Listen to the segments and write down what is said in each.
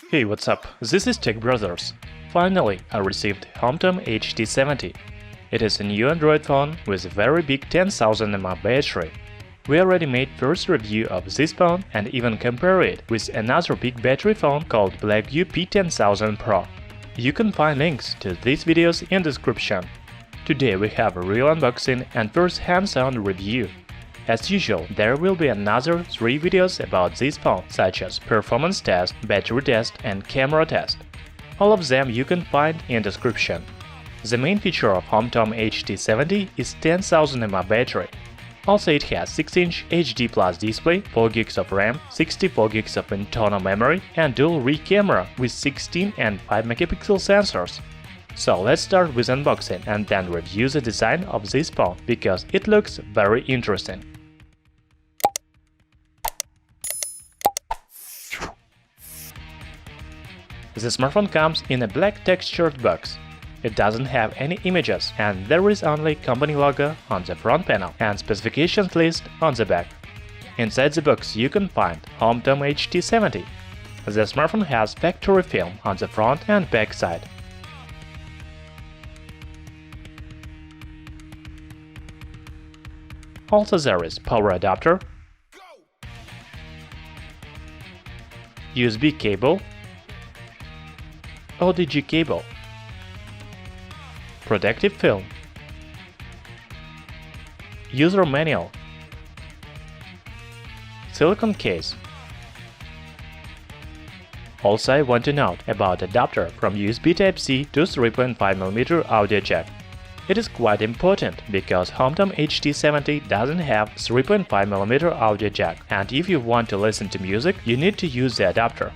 Hey, what's up? This is Tech Brothers. Finally, I received HOMTOM HT70. It is a new Android phone with a very big 10,000 mAh battery. We already made first review of this phone and even compare it with another big battery phone called Blackview P10000 Pro. You can find links to these videos in the description. Today we have a real unboxing and first hands-on review. As usual, there will be another 3 videos about this phone, such as performance test, battery test and camera test. All of them you can find in the description. The main feature of HOMTOM HT70 is 10,000 mAh battery. Also, it has 6-inch HD Plus display, 4GB of RAM, 64GB of internal memory and dual rear camera with 16 and 5 megapixel sensors. So let's start with unboxing and then review the design of this phone, because it looks very interesting. The smartphone comes in a black textured box. It doesn't have any images and there is only company logo on the front panel and specifications list on the back. Inside the box you can find HOMTOM HT70. The smartphone has factory film on the front and back side. Also there is power adapter, USB cable, OTG cable, protective film, user manual, silicone case. Also, I want to note about adapter from USB Type-C to 3.5mm audio jack. It is quite important because HOMTOM HT70 doesn't have 3.5mm audio jack, and if you want to listen to music, you need to use the adapter.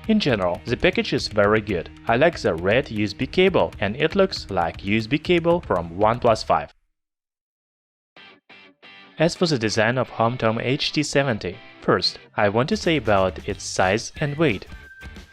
In general, the package is very good. I like the red USB cable and it looks like USB cable from OnePlus 5. As for the design of HOMTOM HT70, first, I want to say about its size and weight.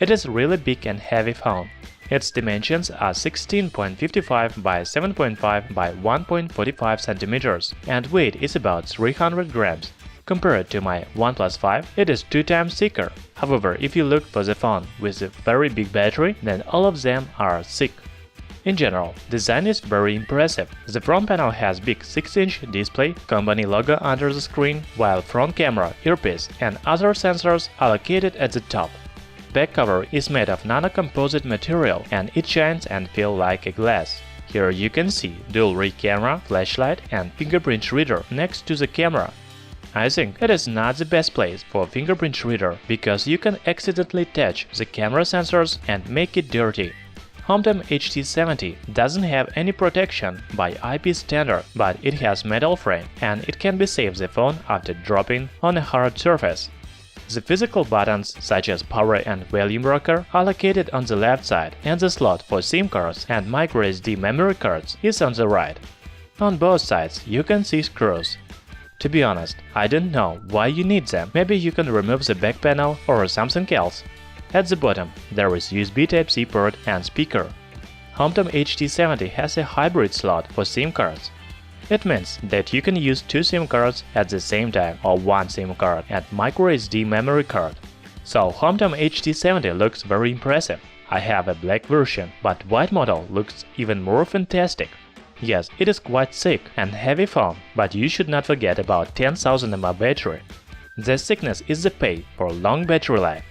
It is really big and heavy phone. Its dimensions are 16.55 by 7.5 by 1.45 cm and weight is about 300 grams. Compared to my OnePlus 5, it is 2 times thicker. However, if you look for the phone with a very big battery, then all of them are thick. In general, design is very impressive. The front panel has big 6-inch display, company logo under the screen, while front camera, earpiece and other sensors are located at the top. Back cover is made of nano-composite material and it shines and feels like a glass. Here you can see dual rear camera, flashlight and fingerprint reader next to the camera. I think it is not the best place for fingerprint reader because you can accidentally touch the camera sensors and make it dirty. HOMTOM HT70 doesn't have any protection by IP standard, but it has metal frame and it can be save the phone after dropping on a hard surface. The physical buttons, such as power and volume rocker, are located on the left side, and the slot for SIM cards and microSD memory cards is on the right. On both sides you can see screws. To be honest, I don't know why you need them. Maybe you can remove the back panel or something else. At the bottom there is USB Type-C port and speaker. HOMTOM HT70 has a hybrid slot for SIM cards. It means that you can use 2 SIM cards at the same time or 1 SIM card and microSD memory card. So HOMTOM HT70 looks very impressive. I have a black version, but white model looks even more fantastic. Yes, it is quite thick and heavy phone, but you should not forget about 10,000 mAh battery. The thickness is the pay for long battery life.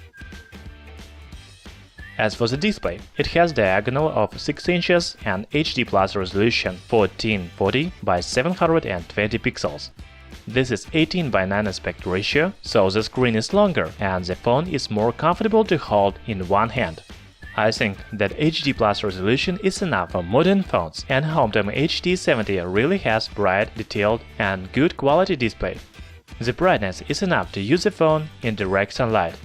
As for the display, it has diagonal of 6 inches and HD Plus resolution 1440 by 720 pixels. This is 18 by 9 aspect ratio, so the screen is longer and the phone is more comfortable to hold in one hand. I think that HD Plus resolution is enough for modern phones, and HOMTOM HT70 really has bright, detailed and good quality display. The brightness is enough to use the phone in direct sunlight.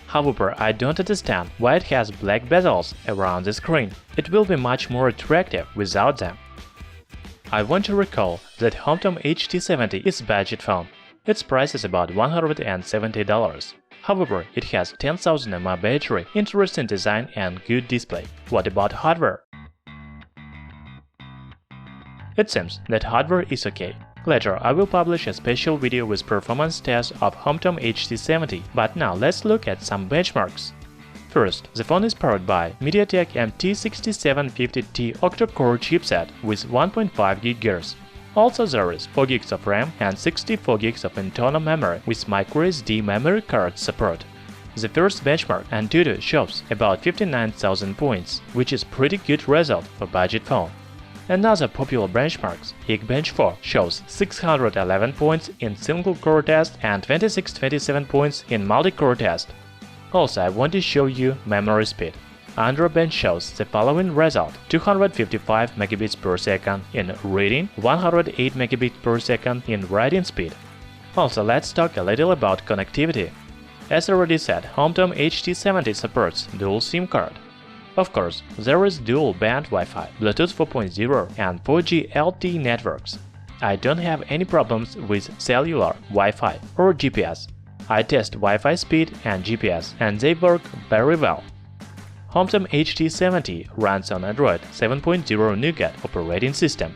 However, I don't understand why it has black bezels around the screen. It will be much more attractive without them. I want to recall that HOMTOM HT70 is a budget phone. Its price is about $170. However, it has 10,000 mAh battery, interesting design and good display. What about hardware? It seems that hardware is okay. Later, I will publish a special video with performance test of HOMTOM HT70, but now let's look at some benchmarks. First, the phone is powered by Mediatek MT6750T octa-core chipset with 1.5 GHz. Also there is 4 GB of RAM and 64 GB of internal memory with microSD memory card support. The first benchmark AnTuTu shows about 59,000 points, which is pretty good result for budget phone. Another popular benchmarks, GeekBench 4, shows 611 points in single-core test and 2627 points in multi-core test. Also, I want to show you memory speed. Bench shows the following result: 255 megabits per second in reading, 108 megabits per second in writing speed. Also, let's talk a little about connectivity. As already said, HOMTOM HT70 supports dual SIM card. Of course, there is dual-band Wi-Fi, Bluetooth 4.0 and 4G LTE networks. I don't have any problems with cellular, Wi-Fi or GPS. I test Wi-Fi speed and GPS, and they work very well. HOMTOM HT70 runs on Android 7.0 Nougat operating system.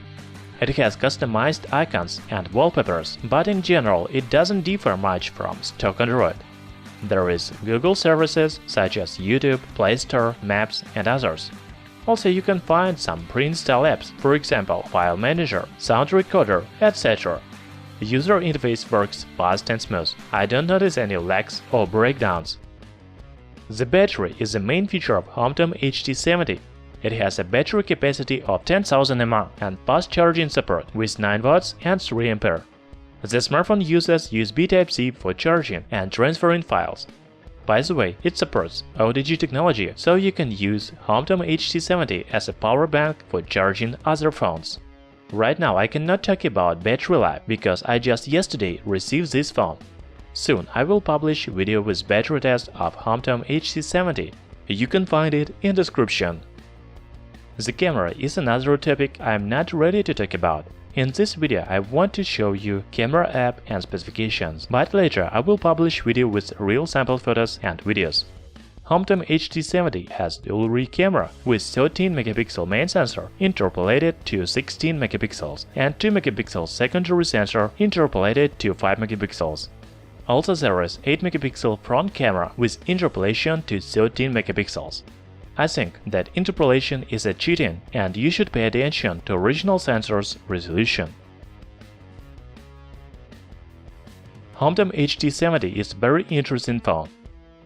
It has customized icons and wallpapers, but in general it doesn't differ much from stock Android. There is Google services such as YouTube, Play Store, Maps and others. Also, you can find some pre-installed apps, for example, File Manager, Sound Recorder, etc. The user interface works fast and smooth. I don't notice any lags or breakdowns. The battery is the main feature of HOMTOM HT70. It has a battery capacity of 10,000 mAh and fast charging support with 9 watts and 3 ampere. The smartphone uses USB Type-C for charging and transferring files. By the way, it supports OTG technology, so you can use HOMTOM HT70 as a power bank for charging other phones. Right now I cannot talk about battery life because I just yesterday received this phone. Soon I will publish video with battery test of HOMTOM HT70. You can find it in description. The camera is another topic I am not ready to talk about. In this video I want to show you camera app and specifications, but later I will publish video with real sample photos and videos. HOMTOM HT70 has dual rear camera with 13 megapixel main sensor interpolated to 16 megapixels and 2 megapixel secondary sensor interpolated to 5 megapixels. Also there is 8 megapixel front camera with interpolation to 13 megapixels. I think that interpolation is a cheating and you should pay attention to original sensor's resolution. HOMTOM HT70 is a very interesting phone.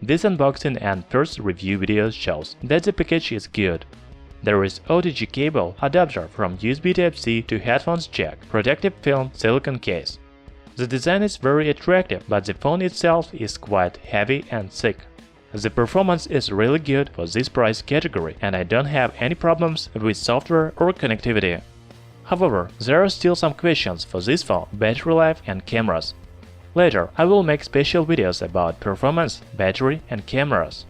This unboxing and first review video shows that the package is good. There is OTG cable adapter from USB Type-C to headphones jack, protective film silicone case. The design is very attractive, but the phone itself is quite heavy and thick. The performance is really good for this price category, and I don't have any problems with software or connectivity. However, there are still some questions for this phone, battery life and cameras. Later, I will make special videos about performance, battery and cameras.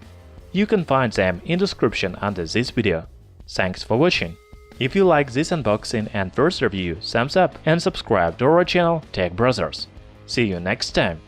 You can find them in description under this video. Thanks for watching. If you like this unboxing and first review, thumbs up and subscribe to our channel Tech Brothers. See you next time.